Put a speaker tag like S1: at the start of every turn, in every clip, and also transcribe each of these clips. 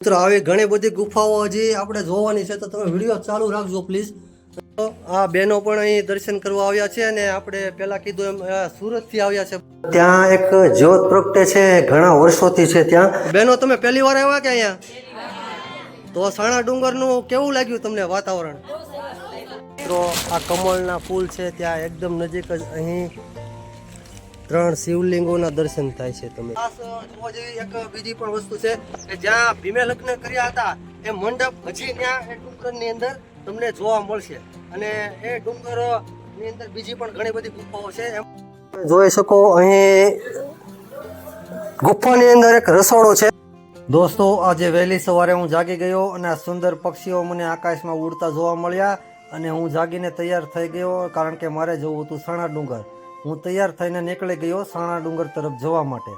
S1: મિત્રો આવી ઘણી બધી ગુફાઓ હજી આપણે જોવાની છે, તો તમે વિડીયો ચાલુ રાખજો પ્લીઝ. તો આ બહેનો પણ અહીં દર્શન કરવા આવ્યા છે અને આપણે પહેલા કીધું એમ સુરતથી આવ્યા છે. ત્યાં એક જ્યોત પ્રગટે છે, ઘણા વર્ષોથી છે ત્યાં. બહેનો તમે પહેલી વાર આવ્યા કે અહીંયા? તો સાણા ડુંગરનું કેવું લાગ્યું તમને વાતાવરણ? મિત્રો આ કમળના ફૂલ છે ત્યાં એકદમ નજીક જ અહીં 3 શિવલિંગોના દર્શન થાય છે. તમે જોવા જેવી એક બીજી પણ વસ્તુ છે કે જ્યાં ભીમે લગ્ન કર્યા હતા એ મંડપ હજી ત્યાં એ ડુંગરની અંદર તમને જોવા મળશે. અને એ ડુંગરની અંદર બીજી પણ ઘણી બધી ગુફાઓ છે. એમ જોઈ શકો અહીં ગુફાની અંદર એક રસોડો છે. દોસ્તો આજે વહેલી સવારે હું જાગી ગયો અને આ સુંદર પક્ષીઓ મને આકાશમાં ઉડતા જોવા મળ્યા અને હું જાગીને તૈયાર થઈ ગયો, કારણ કે મારે જવું હતું સાણા ડુંગર. હું તૈયાર થઈને નીકળી ગયો સાણા ડુંગર તરફ જવા માટે.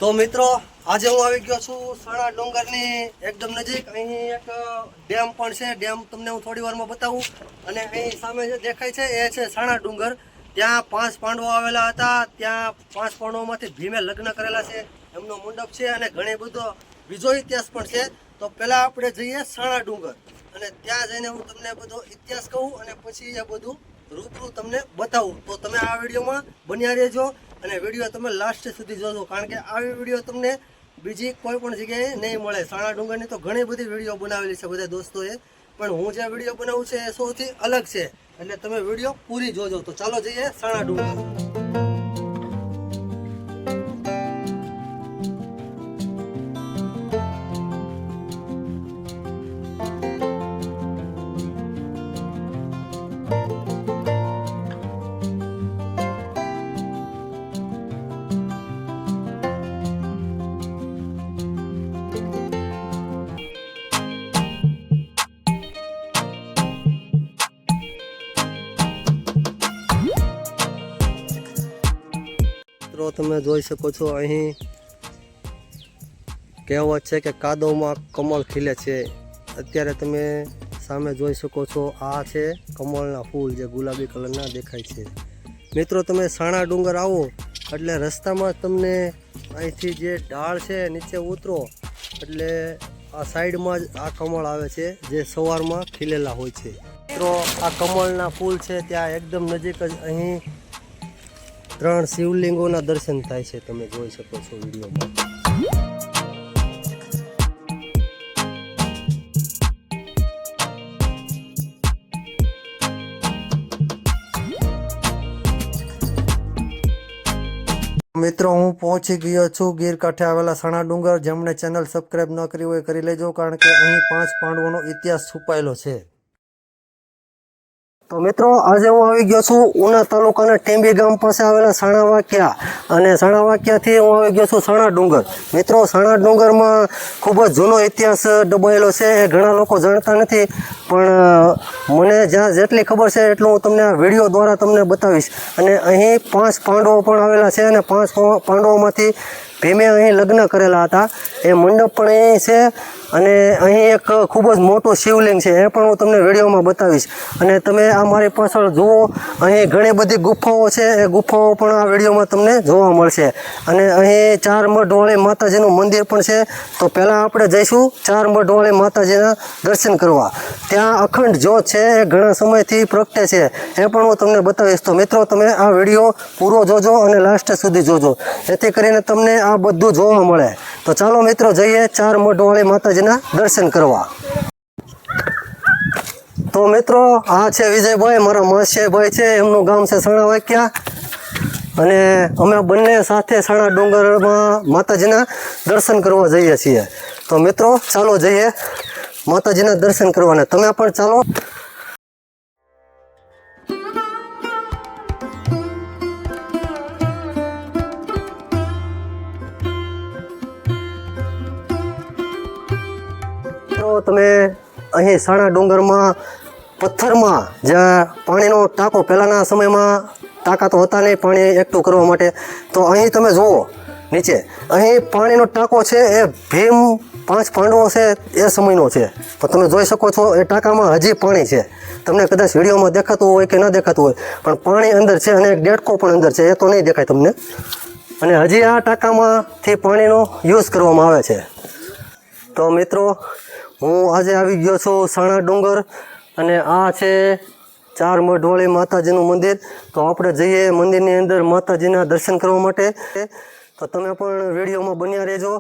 S1: તો મિત્રો આજે હું આવી ગયો છું સાણા ડુંગરની એકદમ નજીક. અહીં એક ડેમ પણ છે, ડેમ તમને હું થોડી વારમાં બતાવું. અને અહીં સામે જે દેખાય છે એ છે સાણા ડુંગર. ત્યાં 5 પાંડવો આવેલા હતા. ત્યાં 5 પાંડવોમાંથી ભીમે લગ્ન કરેલા છે, એમનો મંડપ છે અને ઘણી બધો બીજો ઇતિહાસ પણ છે. તો પહેલાં આપણે જઈએ સાણા ડુંગર અને ત્યાં જઈને હું તમને બધો ઇતિહાસ કહું અને પછી એ બધું રૂબરૂ તમને બતાવું. તો તમે આ વિડીયોમાં બન્યા રહેજો અને વિડીયો તમે લાસ્ટ સુધી જોજો, કારણ કે આવી વિડીયો તમને બીજી કોઈ પણ જગ્યાએ નહીં મળે. સાણા ડુંગરની તો ઘણી બધી વિડીયો બનાવેલી છે બધા દોસ્તોએ, પણ હું જે વિડીયો બનાવું છું એ સૌથી અલગ છે, એટલે તમે વિડીયો પૂરી જોજો. તો ચાલો જઈએ સાણા ડુંગર. તમે જોઈ શકો છો અહીં કહેવત છે કે કાદવમાં કમળ ખીલે છે. અત્યારે તમે સામે જોઈ શકો છો આ છે કમળના ફૂલ જે ગુલાબી કલરના દેખાય છે. મિત્રો તમે સાણા ડુંગર આવો એટલે રસ્તામાં તમને અહીંથી જે ઢાળ છે નીચે ઉતરો એટલે આ સાઈડમાં જ આ કમળ આવે છે જે સવારમાં ખીલેલા હોય છે. મિત્રો આ કમળના ફૂલ છે ત્યાં એકદમ નજીક જ અહીં 3 શિવલિંગોના દર્શન થાય છે. તમે જોઈ શકો છો વિડીયોમાં. મિત્રો હું પહોંચી ગયો છું ગીર કાંઠે આવેલા સાણા ડુંગર. જેમણે ચેનલ સબસ્ક્રાઈબ ન કરી હોય કરી લેજો, કારણ કે અહીં 5 પાંડવોનો ઇતિહાસ છુપાયેલો છે. તો મિત્રો આજે હું આવી ગયો છું ઉના તાલુકાના ટેંબી ગામ પાસે આવેલા સાણા વાક્યા, અને સાણા વાક્યાથી હું આવી ગયો છું સાણા ડુંગર. મિત્રો સાણા ડુંગરમાં ખૂબ જ જૂનો ઇતિહાસ દબાયેલો છે, એ ઘણા લોકો જાણતા નથી, પણ મને જ્યાં જેટલી ખબર છે એટલું હું તમને આ વિડીયો દ્વારા તમને બતાવીશ. અને અહીં 5 પાંડવો પણ આવેલા છે અને 5 પાંડવોમાંથી ભીમે અહીં લગ્ન કરેલા હતા. એ મંડપ પણ અહીં છે અને અહીં એક ખૂબ જ મોટું શિવલિંગ છે, એ પણ હું તમને વિડીયોમાં બતાવીશ. અને તમે આ મારી પાછળ જુઓ, અહીં ઘણી બધી ગુફાઓ છે, એ ગુફાઓ પણ આ વિડીયોમાં તમને જોવા મળશે. અને અહીં 4 મઢવાળી માતાજીનું મંદિર પણ છે. તો પહેલાં આપણે જઈશું 4 મઢવાળી માતાજીના દર્શન કરવા. ત્યાં અખંડ જ્યોત છે, એ ઘણા સમયથી પ્રગટે છે, એ પણ હું તમને બતાવીશ. તો મિત્રો તમે આ વિડીયો પૂરો જોજો અને લાસ્ટ સુધી જોજો, જેથી કરીને તમને આ બધું જોવા મળે. તો ચાલો મિત્રો જઈએ 4 મઢવાળી માતાજીના દર્શન કરવા. તો મિત્રો આ છે વિજયભાઈ, મારા માસીભાઈ છે, એમનું ગામ છે સાણા વાક્યા, અને અમે બંને સાથે સાણા ડુંગરમાં માતાજીના દર્શન કરવા જઈએ છીએ. તો મિત્રો ચાલો જઈએ માતાજીના દર્શન કરવાના. તમે પણ ચાલો. તમે અહીં સાણા ડુંગરમાં પથ્થરમાં જ્યાં પાણીનો ટાંકો પહેલાંના સમયમાં તાકાતો હતા નહીં પાણી એકઠું કરવા માટે. તો અહીં તમે જુઓ નીચે અહીં પાણીનો ટાંકો છે એ ભીમ 5 પાંડવો છે એ સમયનો છે. તો તમે જોઈ શકો છો એ ટાંકામાં હજી પાણી છે. તમને કદાચ વિડીયોમાં દેખાતું હોય કે ન દેખાતું હોય પણ પાણી અંદર છે અને એક ડેટકો પણ અંદર છે, એ તો નહીં દેખાય તમને. અને હજી આ ટાંકામાંથી પાણીનો યુઝ કરવામાં આવે છે. તો મિત્રો હું આજે આવી ગયો છું સાણા ડુંગર અને આ છે 4 મઢવાળી માતાજીનું મંદિર. તો આપણે જઈએ મંદિરની અંદર માતાજીના દર્શન કરવા માટે. તો તમે પણ વિડીયોમાં બન્યા રહેજો.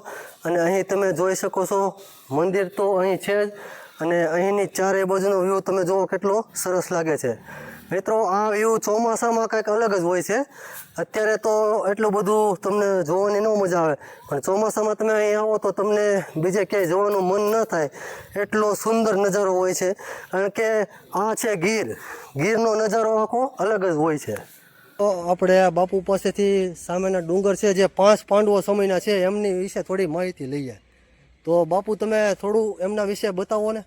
S1: અને અહીં તમે જોઈ શકો છો મંદિર તો અહીં છે જ અને અહીંની ચારે બાજુનો વ્યૂ તમે જુઓ કેટલો સરસ લાગે છે. મિત્રો આ વ્યૂ ચોમાસામાં કંઈક અલગ જ હોય છે. અત્યારે તો એટલું બધું તમને જોવાની ન મજા આવે પણ ચોમાસામાં તમે અહીં આવો તો તમને બીજે ક્યાંય જવાનું મન ન થાય એટલો સુંદર નજારો હોય છે. કારણ કે આ છે ગીરનો નજારો આખો અલગ જ હોય છે. તો આપણે આ બાપુ પાસેથી સામેના ડુંગર છે જે 5 પાંડવો સમયના છે એમની વિશે થોડી માહિતી લઈએ. તો બાપુ તમે થોડું એમના વિશે બતાવો ને.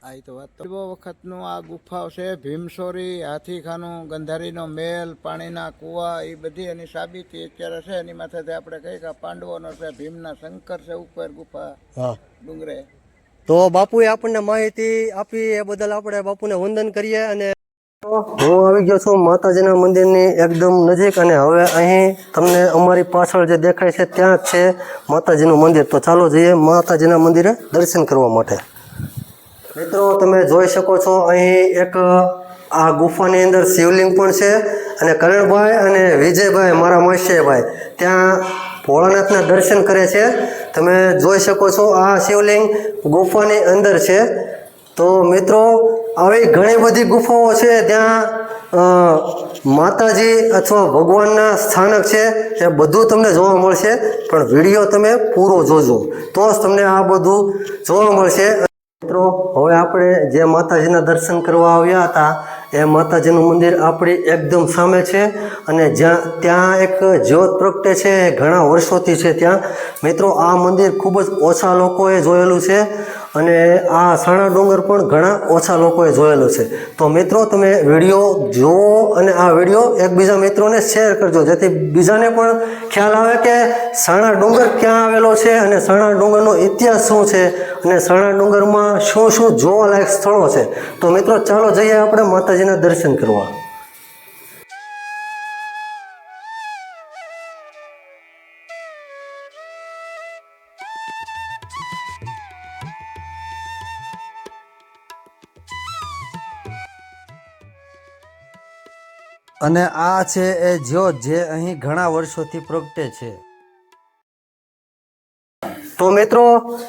S2: આ તો વાત તો બહુ વખતનું આ ગુફાઓ છે. ભીમસોરી, હાથીખાનું, ગંધારીનો મેલ, પાણીના કૂવા, એ બધી એની સાબિતી અત્યારે છે. એની માથેથી આપણે કહીએ કે પાંડવોનો છે, ભીમના શંકર છે ઉપર ગુફા ડુંગરે.
S1: તો બાપુએ આપણને માહિતી આપી એ બદલ આપણે બાપુને વંદન કરીએ. અને હું આવી ગયો છું માતાજીના મંદિરની એકદમ નજીક અને હવે અહીં તમને અમારી પાછળ જે દેખાય છે ત્યાં જ છે માતાજીનું મંદિર. તો ચાલો જઈએ માતાજીના મંદિરે દર્શન કરવા માટે. મિત્રો તમે જોઈ શકો છો અહીં એક આ ગુફાની અંદર શિવલિંગ પણ છે અને કરણભાઈ અને વિજયભાઈ મારા મહેશભાઈ ત્યાં ભોળાનાથના દર્શન કરે છે. તમે જોઈ શકો છો આ શિવલિંગ ગુફાની અંદર છે. તો મિત્રો આવી ઘણી બધી ગુફાઓ છે ત્યાં માતાજી અથવા ભગવાનના સ્થાનક છે એ બધું તમને જોવા મળશે પણ વિડીયો તમે પૂરો જોજો તો જ તમને આ બધું જોવા મળશે. મિત્રો હવે આપણે જે માતાજીના દર્શન કરવા આવ્યા હતા એ માતાજીનું મંદિર આપણી એકદમ સામે છે અને ત્યાં એક જ્યોત પ્રગટે છે ઘણા વર્ષોથી છે ત્યાં. મિત્રો આ મંદિર ખૂબ જ ઓછા લોકોએ જોયેલું છે અને આ સાણા ડુંગર પણ ઘણા ઓછા લોકોએ જોયેલું છે. તો મિત્રો તમે વિડીયો જુઓ અને આ વિડીયો એકબીજા મિત્રોને શેર કરજો જેથી બીજાને પણ ખ્યાલ આવે કે સાણા ડુંગર ક્યાં આવેલો છે અને સાણા ડુંગરનો ઇતિહાસ શું છે અને સાણા ડુંગરમાં શું શું જોવાલાયક સ્થળો છે. તો મિત્રો ચાલો જઈએ આપણે માતાજીના દર્શન કરવા. અને આ છે એ જ્યોત જે અહીં ઘણા વર્ષોથી પ્રગટે છે. તો મિત્રો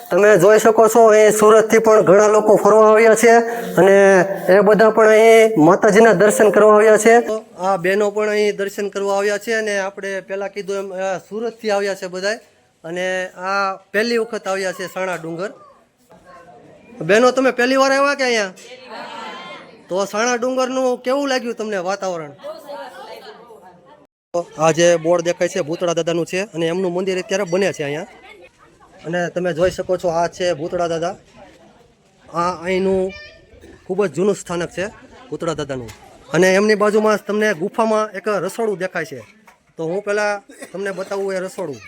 S1: તમે જોઈ શકો છો એ સુરતથી પણ ઘણા લોકો ફરવા આવ્યા છે અને એ બધા પણ અહીં માતાજીના દર્શન કરવા આવ્યા છે. આ બહેનો પણ અહીં દર્શન કરવા આવ્યા છે અને આપણે પહેલાં કીધું એમ સુરતથી આવ્યા છે બધા અને આ પહેલી વખત આવ્યા છે સાણા ડુંગર. બહેનો તમે પહેલી વાર આવ્યા કે અહીંયા? તો સાણા ડુંગરનું કેવું લાગ્યું તમને વાતાવરણ? આ જે બોર્ડ દેખાય છે ભૂતળા દાદાનું છે અને એમનું મંદિર અત્યારે બને છે અહીંયા. અને તમે જોઈ શકો છો આ છે ભૂતળા દાદા. આ અહીંનું ખૂબ જ જૂનું સ્થાનક છે ભૂતળા દાદાનું. અને એમની બાજુમાં તમને ગુફામાં એક રસોડું દેખાય છે. તો હું પહેલાં તમને બતાવું એ રસોડું.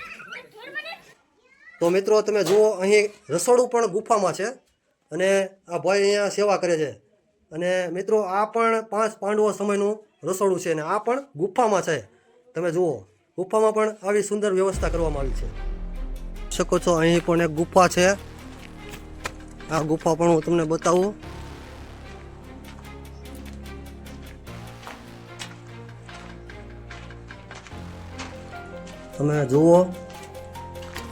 S1: તો મિત્રો તમે જુઓ અહીં રસોડું પણ ગુફામાં છે અને આ ભાઈ અહીંયા સેવા કરે છે. અને મિત્રો આ પણ 5 પાંડવો સમયનું રસોડું છે અને આ પણ ગુફામાં છે. તમે જુઓ ગુફામાં પણ આવી સુંદર વ્યવસ્થા કરવામાં આવી છે. શકો છો અહીં પણ એક ગુફા છે. આ ગુફા પણ હું તમને બતાવું. તમે જુઓ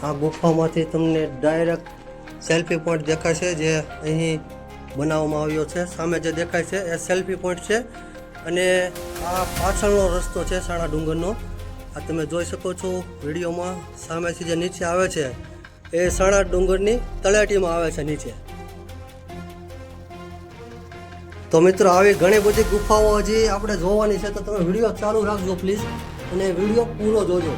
S1: આ ગુફામાંથી તમને ડાયરેક્ટ સેલ્ફી પોઈન્ટ દેખાશે જે અહીં બનાવવામાં આવ્યો છે. સામે જે દેખાય છે એ સેલ્ફી પોઈન્ટ છે અને આ પાછળનો રસ્તો છે સાણા ડુંગરનો. આ તમે જોઈ શકો છો વિડીયોમાં સામેથી જે નીચે આવે છે એ સાણા ડુંગરની તળેટીમાં આવે છે નીચે. તો મિત્રો આવી ઘણી બધી ગુફાઓ હજી આપણે જોવાની છે તો તમે વિડીયો ચાલુ રાખજો પ્લીઝ અને વિડીયો પૂરો જોજો.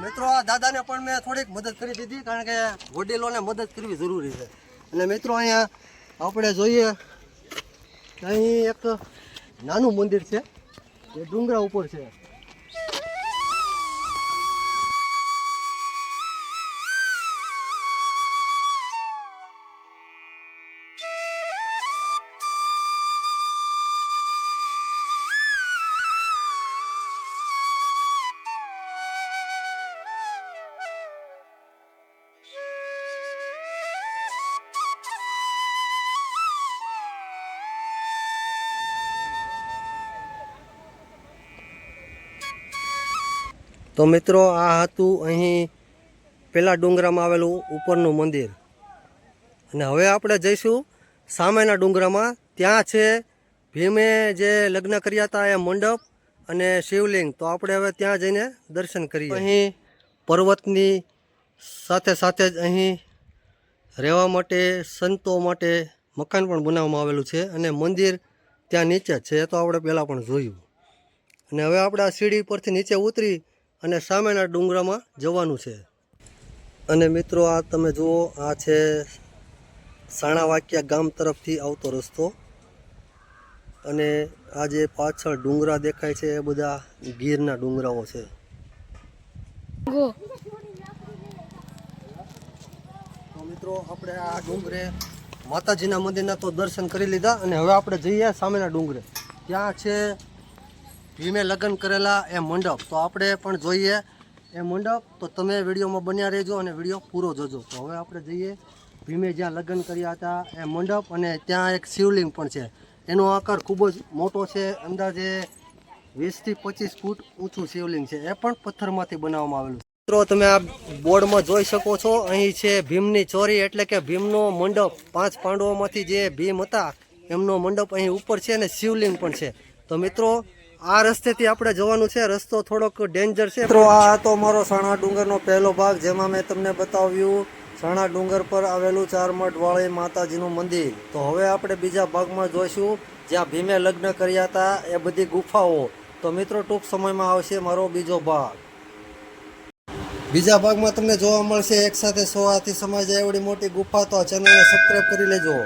S1: મિત્રો આ દાદાને પણ મેં થોડીક મદદ કરી દીધી, કારણ કે વડીલોને મદદ કરવી જરૂરી છે. અને મિત્રો અહીંયા આપણે જોઈએ કે અહીં એક નાનું મંદિર છે, એ ડુંગરા ઉપર છે. તો મિત્રો આ હતું અહીં પેલા ડુંગરામાં આવેલું ઉપરનું મંદિર. અને હવે આપણે જઈશું સામેના ડુંગરામાં. ત્યાં છે ભીમે જે લગ્ન કર્યા હતા એ મંડપ અને શિવલિંગ. તો આપણે હવે ત્યાં જઈને દર્શન કરીએ. અહીં પર્વતની સાથે સાથે જ અહીં રહેવા માટે સંતો માટે મકાન પણ બનાવવામાં આવેલું છે. અને મંદિર ત્યાં નીચે જ છે, એ તો આપણે પહેલાં પણ જોયું. અને હવે આપણે આ સીડી પરથી નીચે ઉતરી અને સામેના ડુંગરામાં જવાનું છે. અને મિત્રો આ તમે જુઓ, આ છે સાણાવાકિયા ગામ તરફથી આવતો રસ્તો. અને આ જે પાછળ ડુંગરા દેખાય છે એ બધા ગીરના ડુંગરાઓ છે. તો મિત્રો આપણે આ ડુંગરે માતાજીના મંદિરના તો દર્શન કરી લીધા. અને હવે આપણે જઈએ સામેના ડુંગરે. ત્યાં છે ભીમે લગ્ન કરેલા એ મંડપ. તો આપણે પણ જોઈએ એ મંડપ. તો તમે વિડીયોમાં બન્યા રહેજો અને વિડીયો પૂરો જોજો. તો હવે આપણે જઈએ ભીમે જ્યાં લગ્ન કર્યા હતા એ મંડપ. અને ત્યાં એક શિવલિંગ પણ છે. એનો આકાર ખૂબ જ મોટો છે, અંદાજે 20 થી 25 ફૂટ ઊંચું શિવલિંગ છે. એ પણ પથ્થરમાંથી બનાવવામાં આવેલું છે. મિત્રો તમે આ બોર્ડમાં જોઈ શકો છો, અહીં છે ભીમની ચોરી, એટલે કે ભીમનો મંડપ. 5 પાંડવોમાંથી જે ભીમ હતા એમનો મંડપ અહીં ઉપર છે અને શિવલિંગ પણ છે. તો મિત્રો આ રસ્તેથી આપણે જવાનું છે. રસ્તો થોડોક ડેન્જર છે. મિત્રો આ હતો મારો સાણા ડુંગરનો પહેલો ભાગ, જેમાં મેં તમને બતાવ્યું સાણા ડુંગર પર આવેલું ચારમઠવાળી માતાજીનું મંદિર. તો હવે આપણે બીજા ભાગમાં જોઈશું જ્યાં ભીમે લગ્ન કર્યા હતા એ બધી ગુફાઓ. તો મિત્રો ટૂંક સમયમાં આવશે મારો બીજો ભાગ. બીજા ભાગમાં તમને જોવા મળશે એક સાથે 100 હાથી સમાઈ જાય એવડી મોટી ગુફા. તો આ ચેનલને સબસ્ક્રાઈબ કરી લેજો.